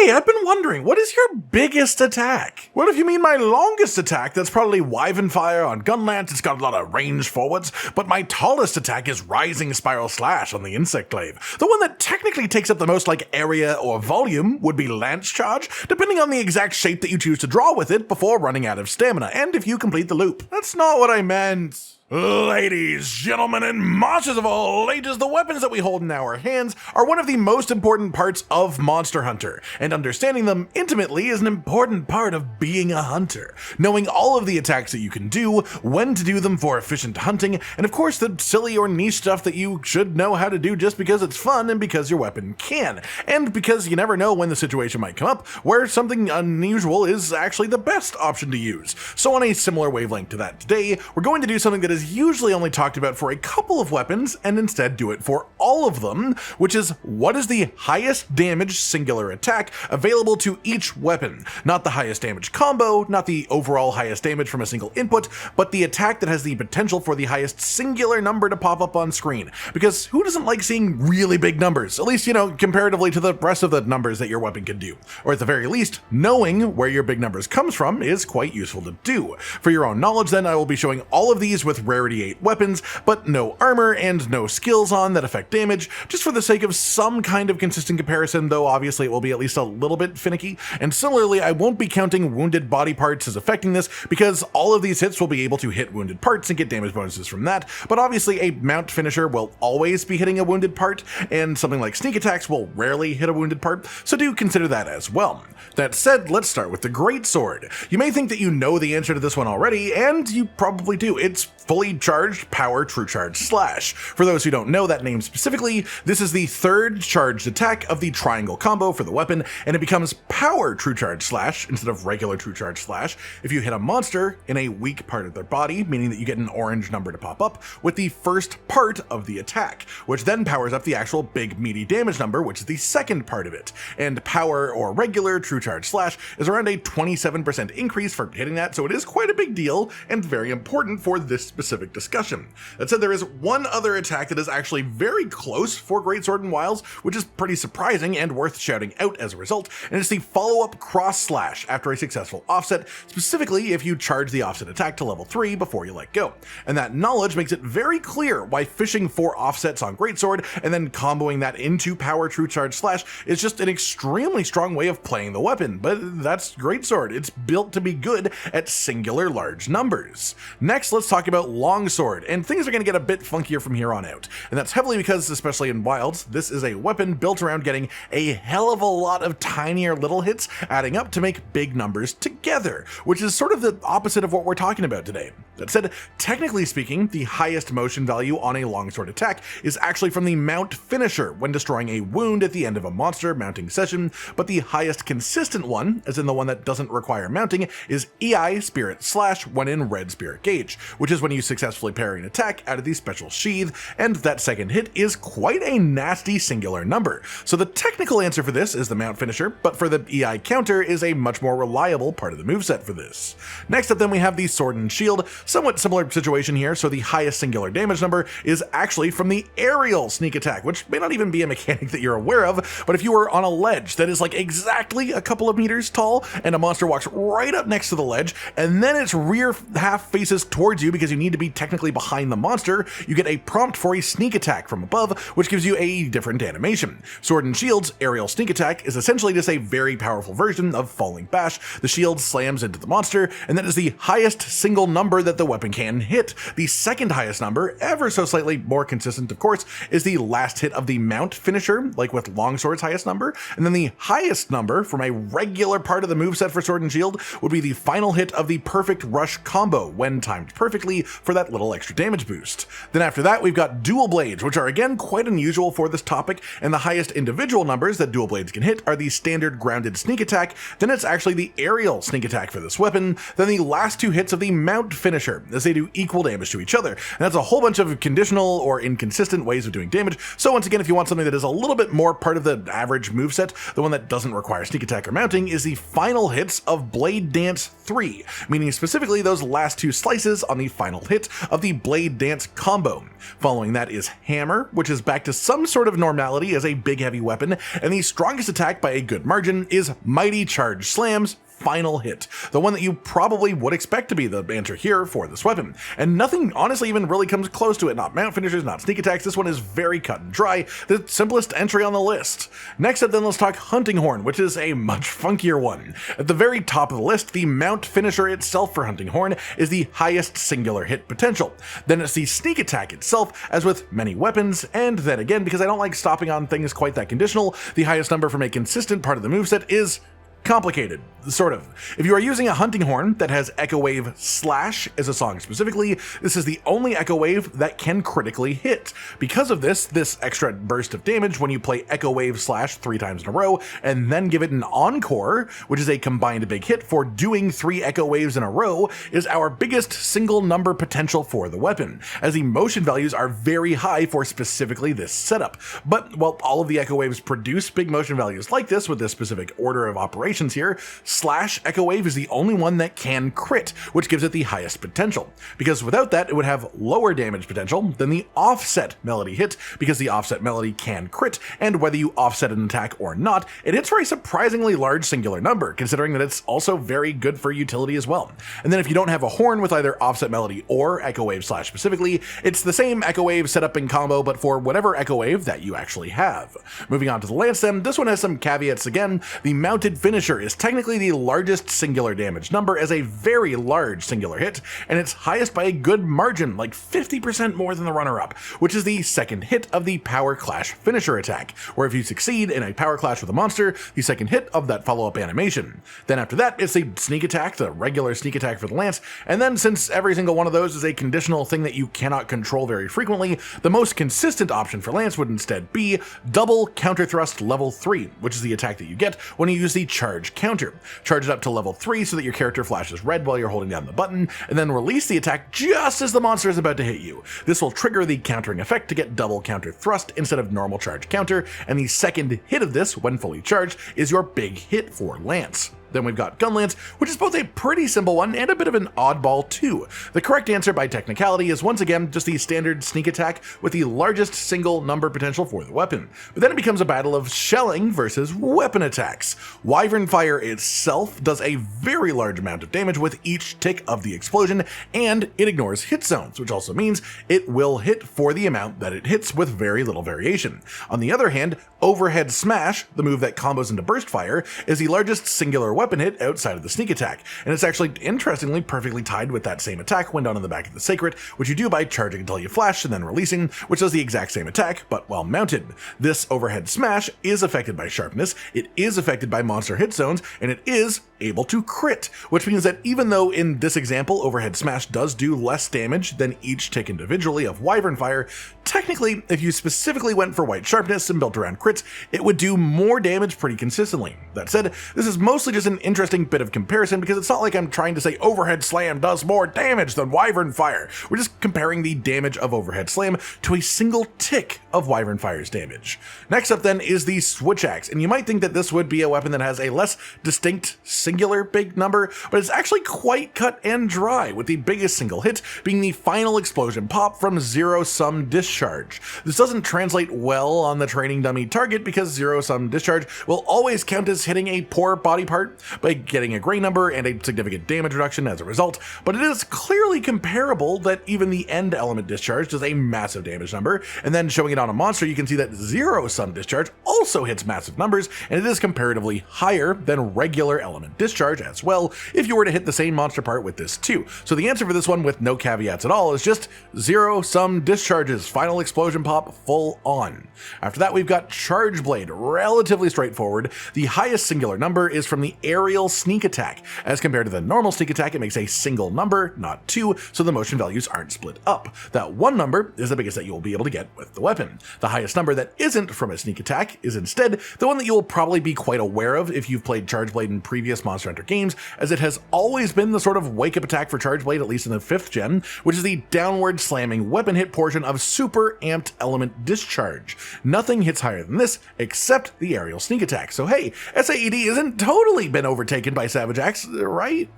Hey, I've been wondering, what is your biggest attack? What if you mean my longest attack? That's probably Wyvern Fire on Gunlance. It's got a lot of range forwards, but my tallest attack is Rising Spiral Slash on the Insect Glaive. The one that technically takes up the most area or volume would be Lance Charge, depending on the exact shape that you choose to draw with it before running out of stamina, and if you complete the loop. That's not what I meant. Ladies, gentlemen, and monsters of all ages, the weapons that we hold in our hands are one of the most important parts of Monster Hunter, and understanding them intimately is an important part of being a hunter. Knowing all of the attacks that you can do, when to do them for efficient hunting, and of course the silly or niche stuff that you should know how to do just because it's fun and because your weapon can, and because you never know when the situation might come up where something unusual is actually the best option to use. So on a similar wavelength to that today, we're going to do something that is usually only talked about for a couple of weapons and instead do it for all of them, which is what is the highest damage singular attack available to each weapon. Not the highest damage combo, not the overall highest damage from a single input, but the attack that has the potential for the highest singular number to pop up on screen. Because who doesn't like seeing really big numbers? At least, comparatively to the rest of the numbers that your weapon can do. Or at the very least, knowing where your big numbers comes from is quite useful to do. For your own knowledge then, I will be showing all of these with rarity 8 weapons, but no armor and no skills on that affect damage, just for the sake of some kind of consistent comparison, though obviously it will be at least a little bit finicky. And similarly, I won't be counting wounded body parts as affecting this, because all of these hits will be able to hit wounded parts and get damage bonuses from that, but obviously a mount finisher will always be hitting a wounded part, and something like sneak attacks will rarely hit a wounded part, so do consider that as well. That said, let's start with the Greatsword. You may think that you know the answer to this one already, and you probably do. It's fully charged power true charge slash. For those who don't know that name specifically, this is the third charged attack of the triangle combo for the weapon, and it becomes power true charge slash instead of regular true charge slash if you hit a monster in a weak part of their body, meaning that you get an orange number to pop up with the first part of the attack, which then powers up the actual big meaty damage number, which is the second part of it. And power or regular true charge slash is around a 27% increase for hitting that, so it is quite a big deal and very important for this specific discussion. That said, there is one other attack that is actually very close for Greatsword and Wiles, which is pretty surprising and worth shouting out as a result, and it's the follow-up cross slash after a successful offset, specifically if you charge the offset attack to level 3 before you let go. And that knowledge makes it very clear why fishing for offsets on Greatsword and then comboing that into power true charge slash is just an extremely strong way of playing the weapon, but that's Greatsword. It's built to be good at singular large numbers. Next, let's talk about Longsword, and things are going to get a bit funkier from here on out, and that's heavily because, especially in Wilds, this is a weapon built around getting a hell of a lot of tinier little hits adding up to make big numbers together, which is sort of the opposite of what we're talking about today. That said, technically speaking, the highest motion value on a longsword attack is actually from the mount finisher when destroying a wound at the end of a monster mounting session, but the highest consistent one, as in the one that doesn't require mounting, is EI Spirit Slash when in Red Spirit Gauge, which is when you successfully parry an attack out of the special sheath, and that second hit is quite a nasty singular number. So the technical answer for this is the mount finisher, but for the EI counter is a much more reliable part of the moveset for this. Next up then we have the Sword and Shield, somewhat similar situation here, so the highest singular damage number is actually from the aerial sneak attack, which may not even be a mechanic that you're aware of, but if you were on a ledge that is like exactly a couple of meters tall, and a monster walks right up next to the ledge, and then its rear half faces towards you because you need to be technically behind the monster, you get a prompt for a sneak attack from above, which gives you a different animation. Sword and Shield's aerial sneak attack is essentially just a very powerful version of Falling Bash. The shield slams into the monster, and that is the highest single number that the weapon can hit. The second highest number, ever so slightly more consistent of course, is the last hit of the mount finisher, like with Longsword's highest number, and then the highest number from a regular part of the moveset for Sword and Shield would be the final hit of the perfect rush combo when timed perfectly for that little extra damage boost. Then after that we've got dual blades, which are again quite unusual for this topic, and the highest individual numbers that dual blades can hit are the standard grounded sneak attack, then it's actually the aerial sneak attack for this weapon, then the last two hits of the mount finisher archer, as they do equal damage to each other. And that's a whole bunch of conditional or inconsistent ways of doing damage. So once again, if you want something that is a little bit more part of the average moveset, the one that doesn't require sneak attack or mounting is the final hits of Blade Dance 3, meaning specifically those last 2 slices on the final hit of the Blade Dance combo. Following that is Hammer, which is back to some sort of normality as a big heavy weapon, and the strongest attack by a good margin is Mighty Charge Slam's final hit, the one that you probably would expect to be the answer here for this weapon. And nothing honestly even really comes close to it, not mount finishers, not sneak attacks. This one is very cut and dry, the simplest entry on the list. Next up then, let's talk Hunting Horn, which is a much funkier one. At the very top of the list, the mount finisher itself for Hunting Horn is the highest singular hit potential. Then it's the sneak attack itself, as with many weapons, and then again, because I don't like stopping on things quite that conditional, the highest number from a consistent part of the moveset is complicated, sort of. If you are using a Hunting Horn that has Echo Wave Slash as a song specifically, this is the only Echo Wave that can critically hit. Because of this extra burst of damage when you play Echo Wave Slash 3 times in a row, and then give it an Encore, which is a combined big hit for doing 3 Echo Waves in a row, is our biggest single number potential for the weapon, as the motion values are very high for specifically this setup. But while all of the Echo Waves produce big motion values like this with this specific order of operations here, Slash Echo Wave is the only one that can crit, which gives it the highest potential. Because without that, it would have lower damage potential than the Offset Melody hit, because the Offset Melody can crit, and whether you offset an attack or not, it hits for a surprisingly large singular number, considering that it's also very good for utility as well. And then if you don't have a horn with either Offset Melody or Echo Wave Slash specifically, it's the same Echo Wave setup in combo, but for whatever Echo Wave that you actually have. Moving on to the Lance then, this one has some caveats again. The mounted finisher is technically the largest singular damage number as a very large singular hit, and it's highest by a good margin, like 50% more than the runner-up, which is the second hit of the Power Clash finisher attack, where if you succeed in a Power Clash with a monster, the second hit of that follow-up animation. Then after that, it's the sneak attack, the regular sneak attack for the Lance, and then since every single one of those is a conditional thing that you cannot control very frequently, the most consistent option for Lance would instead be double counter thrust level 3, which is the attack that you get when you use the charge counter. Charge it up to level 3 so that your character flashes red while you're holding down the button, and then release the attack just as the monster is about to hit you. This will trigger the countering effect to get double counter thrust instead of normal charge counter, and the second hit of this, when fully charged, is your big hit for Lance. Then we've got Gunlance, which is both a pretty simple one and a bit of an oddball too. The correct answer by technicality is once again just the standard sneak attack with the largest single number potential for the weapon. But then it becomes a battle of shelling versus weapon attacks. Wyvern Fire itself does a very large amount of damage with each tick of the explosion, and it ignores hit zones, which also means it will hit for the amount that it hits with very little variation. On the other hand, Overhead Smash, the move that combos into Burst Fire, is the largest singular weapon hit outside of the sneak attack, and it's actually interestingly perfectly tied with that same attack when done on the back of the seikret, which you do by charging until you flash and then releasing, which does the exact same attack, but while mounted. This Overhead Smash is affected by sharpness, it is affected by monster hit zones, and it is able to crit, which means that even though in this example Overhead Smash does do less damage than each tick individually of Wyvern Fire, technically if you specifically went for white sharpness and built around crits, it would do more damage pretty consistently. That said, this is mostly just an interesting bit of comparison because it's not like I'm trying to say Overhead Slam does more damage than Wyvern Fire. We're just comparing the damage of Overhead Slam to a single tick of Wyvern Fire's damage. Next up then is the Switch Axe, and you might think that this would be a weapon that has a less distinct singular big number, but it's actually quite cut and dry, with the biggest single hit being the final explosion pop from Zero Sum Discharge. This doesn't translate well on the training dummy target because Zero Sum Discharge will always count as hitting a poor body part by getting a gray number and a significant damage reduction as a result, but it is clearly comparable that even the end element discharge does a massive damage number, and then showing it on a monster you can see that Zero Sum Discharge also hits massive numbers, and it is comparatively higher than regular element discharge as well if you were to hit the same monster part with this too. So the answer for this one with no caveats at all is just Zero Sum Discharge's final explosion pop full on. After that we've got Charge Blade, relatively straightforward. The highest singular number is from the aerial sneak attack. As compared to the normal sneak attack, it makes a single number, not two, so the motion values aren't split up. That one number is the biggest that you will be able to get with the weapon. weapon. The highest number that isn't from a sneak attack is instead the one that you'll probably be quite aware of if you've played Charge Blade in previous Monster Hunter games, as it has always been the sort of wake-up attack for Charge Blade, at least in the 5th gen, which is the downward slamming weapon hit portion of super amped element discharge. Nothing hits higher than this except the aerial sneak attack. So hey, SAED isn't totally been overtaken by Savage Axe, right?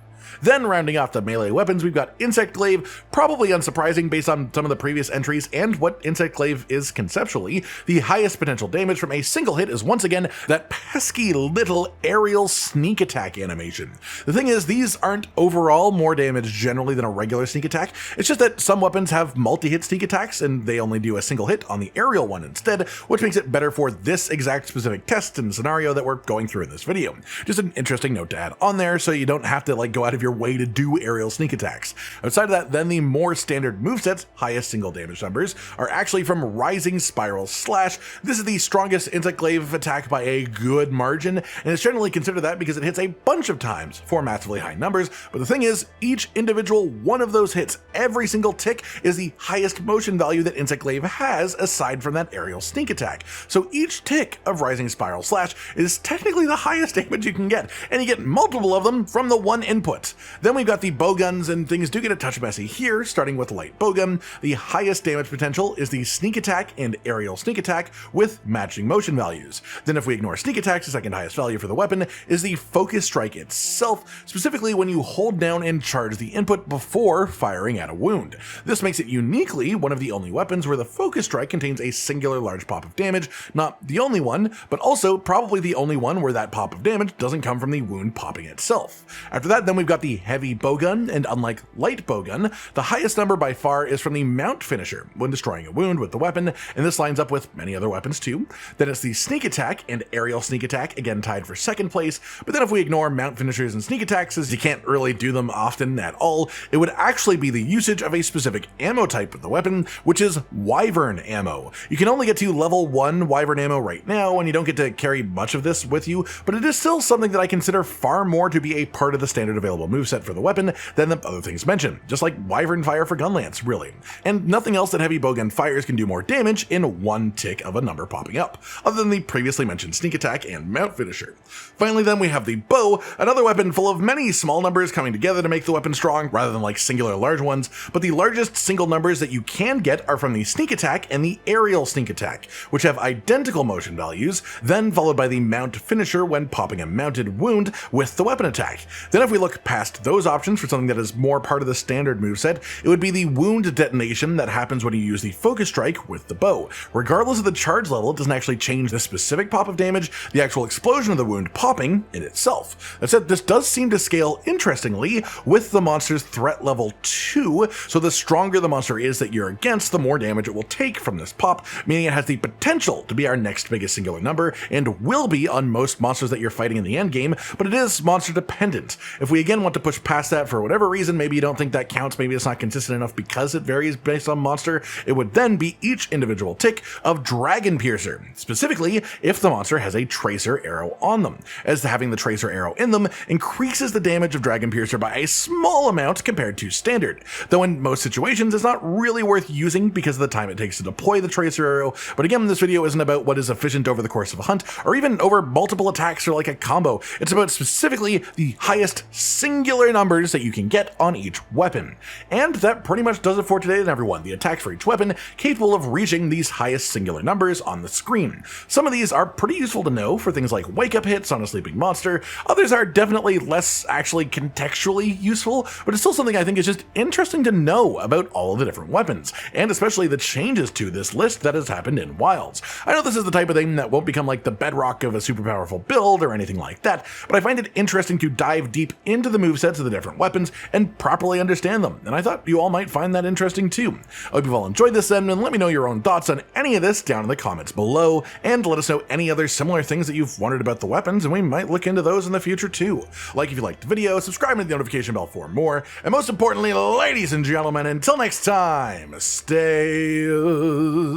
Then rounding off the melee weapons, we've got Insect Glaive, probably unsurprising based on some of the previous entries and what Insect Glaive is conceptually. The highest potential damage from a single hit is once again that pesky little aerial sneak attack animation. The thing is, these aren't overall more damage generally than a regular sneak attack, it's just that some weapons have multi-hit sneak attacks and they only do a single hit on the aerial one instead, which makes it better for this exact specific test and scenario that we're going through in this video. Just an interesting note to add on there so you don't have to go out of your way to do aerial sneak attacks. Outside of that, then the more standard moveset's highest single damage numbers are actually from Rising Spiral Slash. This is the strongest Insect Glaive attack by a good margin, and it's generally considered that because it hits a bunch of times for massively high numbers, but the thing is, each individual one of those hits, every single tick, is the highest motion value that Insect Glaive has aside from that aerial sneak attack. So each tick of Rising Spiral Slash is technically the highest damage you can get, and you get multiple of them from the one input. Then we've got the bowguns, and things do get a touch messy here, starting with light bowgun. The highest damage potential is the sneak attack and aerial sneak attack with matching motion values. Then if we ignore sneak attacks, the second highest value for the weapon is the focus strike itself, specifically when you hold down and charge the input before firing at a wound. This makes it uniquely one of the only weapons where the focus strike contains a singular large pop of damage, not the only one, but also probably the only one where that pop of damage doesn't come from the wound popping itself. After that, then we've got the heavy bowgun, and unlike light bowgun, the highest number by far is from the mount finisher when destroying a wound with the weapon, and this lines up with many other weapons too. Then it's the sneak attack and aerial sneak attack, again tied for second place, but then if we ignore mount finishers and sneak attacks, as you can't really do them often at all, it would actually be the usage of a specific ammo type with the weapon, which is wyvern ammo. You can only get to level 1 wyvern ammo right now, and you don't get to carry much of this with you, but it is still something that I consider far more to be a part of the standard available moveset for the weapon than the other things mentioned, just like wyvern fire for Gunlance, really. And nothing else that heavy bowgun fires can do more damage in one tick of a number popping up, other than the previously mentioned sneak attack and mount finisher. Finally then we have the bow, another weapon full of many small numbers coming together to make the weapon strong, rather than singular large ones, but the largest single numbers that you can get are from the sneak attack and the aerial sneak attack, which have identical motion values, then followed by the mount finisher when popping a mounted wound with the weapon attack. Then if we look past those options for something that is more part of the standard moveset, it would be the wound detonation that happens when you use the focus strike with the bow. Regardless of the charge level, it doesn't actually change the specific pop of damage, the actual explosion of the wound popping in itself. That said, this does seem to scale interestingly with the monster's threat level 2, so the stronger the monster is that you're against, the more damage it will take from this pop, meaning it has the potential to be our next biggest singular number, and will be on most monsters that you're fighting in the endgame, but it is monster dependent. If we again want to push past that for whatever reason, maybe you don't think that counts, maybe it's not consistent enough because it varies based on monster, it would then be each individual tick of Dragon Piercer, specifically if the monster has a tracer arrow on them, as having the tracer arrow in them increases the damage of Dragon Piercer by a small amount compared to standard, though in most situations it's not really worth using because of the time it takes to deploy the tracer arrow. But again, this video isn't about what is efficient over the course of a hunt, or even over multiple attacks or a combo, it's about specifically the highest singular numbers that you can get on each weapon. And that pretty much does it for today then everyone, the attacks for each weapon capable of reaching these highest singular numbers on the screen. Some of these are pretty useful to know for things like wake up hits on a sleeping monster, others are definitely less actually contextually useful, but it's still something I think is just interesting to know about all of the different weapons, and especially the changes to this list that has happened in Wilds. I know this is the type of thing that won't become the bedrock of a super powerful build or anything like that, but I find it interesting to dive deep into the movesets of the different weapons and properly understand them, and I thought you all might find that interesting too. I hope you've all enjoyed this then, and let me know your own thoughts on any of this down in the comments below, and let us know any other similar things that you've wondered about the weapons, and we might look into those in the future too. Like if you liked the video, subscribe to the notification bell for more, and most importantly, ladies and gentlemen, until next time, stay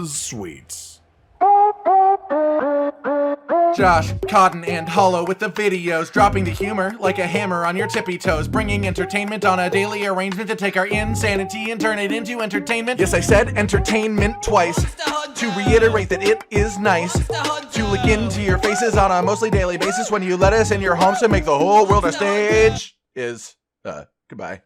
sweet. Josh, Cotton, and Hollow with the videos, dropping the humor like a hammer on your tippy toes, bringing entertainment on a daily arrangement to take our insanity and turn it into entertainment. Yes, I said entertainment twice, to reiterate that it is nice to look into your faces on a mostly daily basis when you let us in your homes to make the whole world a stage. Goodbye.